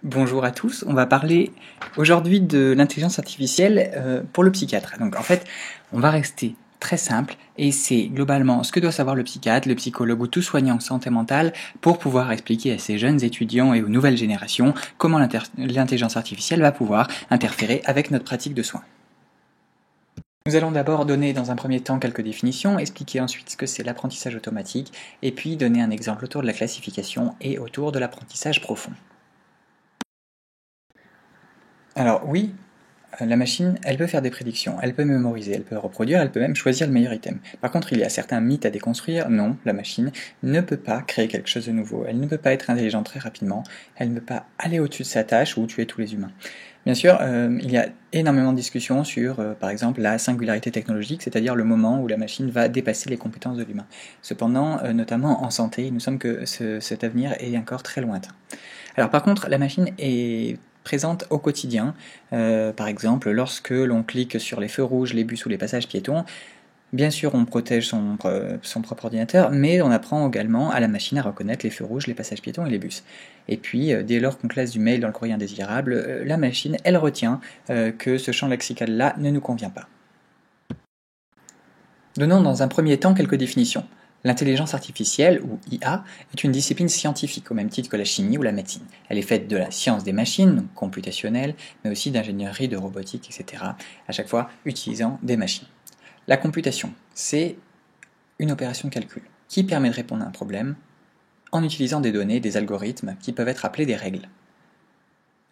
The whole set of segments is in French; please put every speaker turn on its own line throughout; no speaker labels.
Bonjour à tous, on va parler aujourd'hui de l'intelligence artificielle pour le psychiatre. Donc en fait, on va rester très simple et c'est globalement ce que doit savoir le psychiatre, le psychologue ou tout soignant en santé mentale pour pouvoir expliquer à ces jeunes étudiants et aux nouvelles générations comment l'intelligence artificielle va pouvoir interférer avec notre pratique de soins. Nous allons d'abord donner dans un premier temps quelques définitions, expliquer ensuite ce que c'est l'apprentissage automatique et puis donner un exemple autour de la classification et autour de l'apprentissage profond. Alors oui, la machine, elle peut faire des prédictions, elle peut mémoriser, elle peut reproduire, elle peut même choisir le meilleur item. Par contre, il y a certains mythes à déconstruire. Non, la machine ne peut pas créer quelque chose de nouveau, elle ne peut pas être intelligente très rapidement, elle ne peut pas aller au-dessus de sa tâche ou tuer tous les humains. Bien sûr, il y a énormément de discussions sur, par exemple, la singularité technologique, c'est-à-dire le moment où la machine va dépasser les compétences de l'humain. Cependant, notamment en santé, il nous semble que cet avenir est encore très lointain. Alors par contre, la machine est présente au quotidien. Par exemple, lorsque l'on clique sur les feux rouges, les bus ou les passages piétons, bien sûr on protège son propre ordinateur, mais on apprend également à la machine à reconnaître les feux rouges, les passages piétons et les bus. Et puis, dès lors qu'on classe du mail dans le courrier indésirable, la machine, elle retient que ce champ lexical-là ne nous convient pas. Donnons dans un premier temps quelques définitions. L'intelligence artificielle, ou IA, est une discipline scientifique, au même titre que la chimie ou la médecine. Elle est faite de la science des machines, donc computationnelle, mais aussi d'ingénierie, de robotique, etc., à chaque fois utilisant des machines. La computation, c'est une opération de calcul qui permet de répondre à un problème en utilisant des données, des algorithmes qui peuvent être appelés des règles.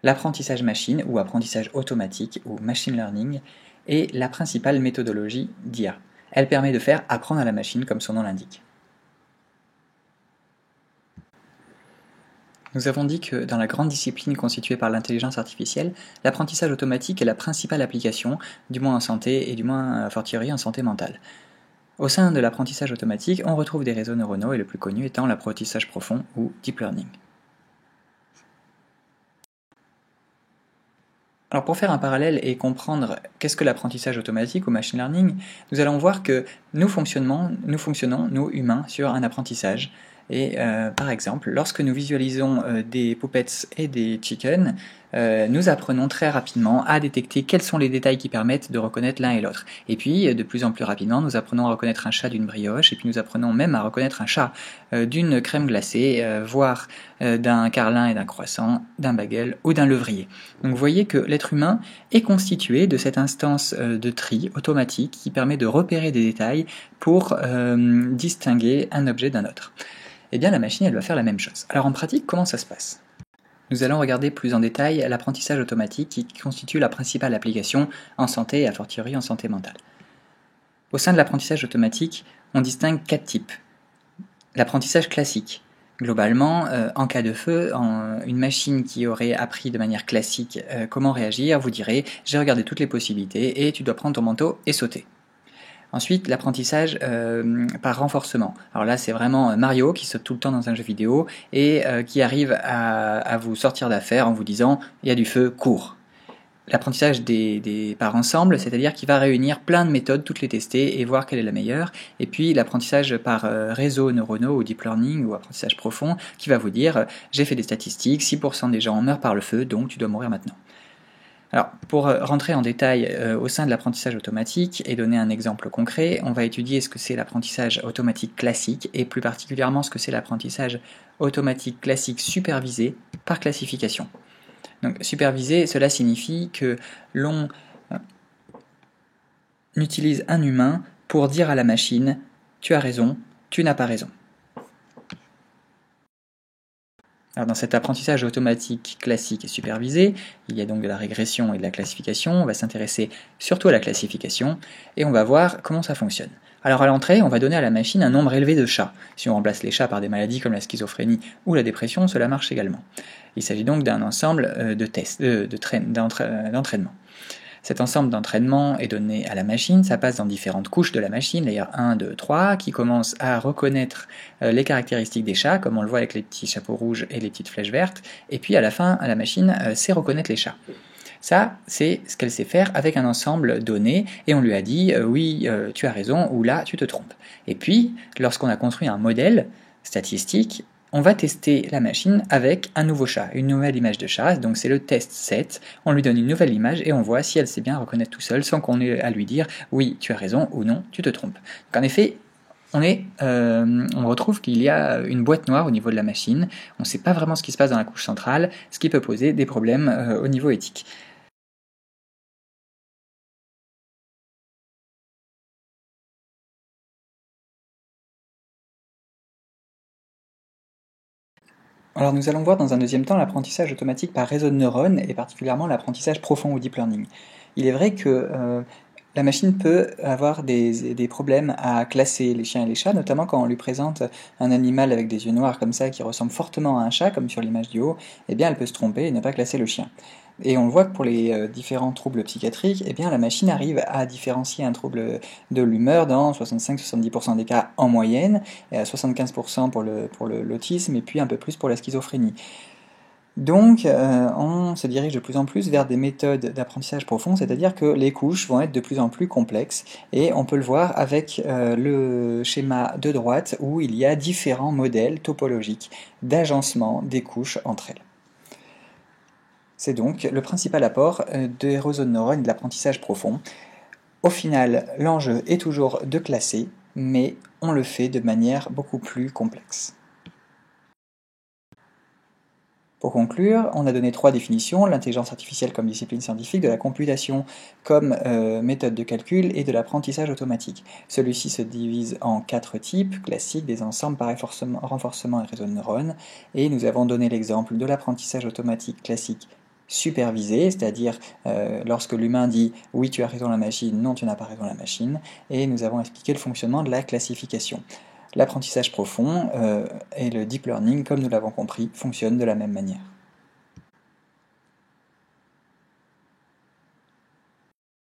L'apprentissage machine, ou apprentissage automatique, ou machine learning, est la principale méthodologie d'IA. Elle permet de faire apprendre à la machine comme son nom l'indique. Nous avons dit que dans la grande discipline constituée par l'intelligence artificielle, l'apprentissage automatique est la principale application, du moins en santé et du moins a fortiori en santé mentale. Au sein de l'apprentissage automatique, on retrouve des réseaux neuronaux et le plus connu étant l'apprentissage profond ou deep learning. Alors pour faire un parallèle et comprendre qu'est-ce que l'apprentissage automatique ou machine learning, nous allons voir que nous fonctionnons, nous humains, sur un apprentissage. Et par exemple, lorsque nous visualisons des puppets et des chickens, nous apprenons très rapidement à détecter quels sont les détails qui permettent de reconnaître l'un et l'autre. Et puis, de plus en plus rapidement, nous apprenons à reconnaître un chat d'une brioche, et puis nous apprenons même à reconnaître un chat d'une crème glacée, voire d'un carlin et d'un croissant, d'un bagel ou d'un levrier. Donc vous voyez que l'être humain est constitué de cette instance de tri automatique qui permet de repérer des détails pour distinguer un objet d'un autre. Eh bien la machine, elle va faire la même chose. Alors en pratique, comment ça se passe ? Nous allons regarder plus en détail l'apprentissage automatique qui constitue la principale application en santé et a fortiori en santé mentale. Au sein de l'apprentissage automatique, on distingue 4 types. L'apprentissage classique. Globalement, en cas de feu, une machine qui aurait appris de manière classique comment réagir vous dirait « j'ai regardé toutes les possibilités et tu dois prendre ton manteau et sauter ». Ensuite, l'apprentissage par renforcement. Alors là, c'est vraiment Mario qui saute tout le temps dans un jeu vidéo et qui arrive à vous sortir d'affaire en vous disant « il y a du feu, cours ». L'apprentissage par ensemble, c'est-à-dire qu'il va réunir plein de méthodes, toutes les tester et voir quelle est la meilleure. Et puis l'apprentissage par réseaux neuronaux ou deep learning ou apprentissage profond qui va vous dire « j'ai fait des statistiques, 6% des gens meurent par le feu, donc tu dois mourir maintenant ». Alors, pour rentrer en détail au sein de l'apprentissage automatique et donner un exemple concret, on va étudier ce que c'est l'apprentissage automatique classique et plus particulièrement ce que c'est l'apprentissage automatique classique supervisé par classification. Donc, supervisé, cela signifie que l'on utilise un humain pour dire à la machine « tu as raison, tu n'as pas raison ». Alors dans cet apprentissage automatique classique et supervisé, il y a donc de la régression et de la classification. On va s'intéresser surtout à la classification et on va voir comment ça fonctionne. Alors à l'entrée, on va donner à la machine un nombre élevé de chats. Si on remplace les chats par des maladies comme la schizophrénie ou la dépression, cela marche également. Il s'agit donc d'un ensemble de tests, d'entraînement. Cet ensemble d'entraînement est donné à la machine, ça passe dans différentes couches de la machine, layer 1, 2, 3, qui commencent à reconnaître les caractéristiques des chats, comme on le voit avec les petits chapeaux rouges et les petites flèches vertes, et puis à la fin, la machine sait reconnaître les chats. Ça, c'est ce qu'elle sait faire avec un ensemble donné, et on lui a dit oui, tu as raison, ou là, tu te trompes. Et puis, lorsqu'on a construit un modèle statistique, on va tester la machine avec un nouveau chat, une nouvelle image de chat, donc c'est le test set, on lui donne une nouvelle image et on voit si elle sait bien reconnaître tout seul sans qu'on ait à lui dire oui tu as raison ou non tu te trompes. Donc en effet, on retrouve qu'il y a une boîte noire au niveau de la machine, on ne sait pas vraiment ce qui se passe dans la couche centrale, ce qui peut poser des problèmes au niveau éthique. Alors nous allons voir dans un deuxième temps l'apprentissage automatique par réseau de neurones et particulièrement l'apprentissage profond ou deep learning. Il est vrai que la machine peut avoir des problèmes à classer les chiens et les chats, notamment quand on lui présente un animal avec des yeux noirs comme ça qui ressemble fortement à un chat, comme sur l'image du haut, eh bien elle peut se tromper et ne pas classer le chien. Et on voit que pour les différents troubles psychiatriques, eh bien la machine arrive à différencier un trouble de l'humeur dans 65-70% des cas en moyenne, et à 75% pour l'autisme, et puis un peu plus pour la schizophrénie. Donc, on se dirige de plus en plus vers des méthodes d'apprentissage profond, c'est-à-dire que les couches vont être de plus en plus complexes, et on peut le voir avec le schéma de droite où il y a différents modèles topologiques d'agencement des couches entre elles. C'est donc le principal apport des réseaux de neurones et de l'apprentissage profond. Au final, l'enjeu est toujours de classer, mais on le fait de manière beaucoup plus complexe. Pour conclure, on a donné 3 définitions, l'intelligence artificielle comme discipline scientifique, de la computation comme méthode de calcul et de l'apprentissage automatique. Celui-ci se divise en 4 types classiques, des ensembles par renforcement et réseau de neurones, et nous avons donné l'exemple de l'apprentissage automatique classique supervisé, c'est-à-dire lorsque l'humain dit « oui tu as raison la machine, non tu n'as pas raison la machine », et nous avons expliqué le fonctionnement de la classification. L'apprentissage profond et le deep learning, comme nous l'avons compris, fonctionnent de la même manière.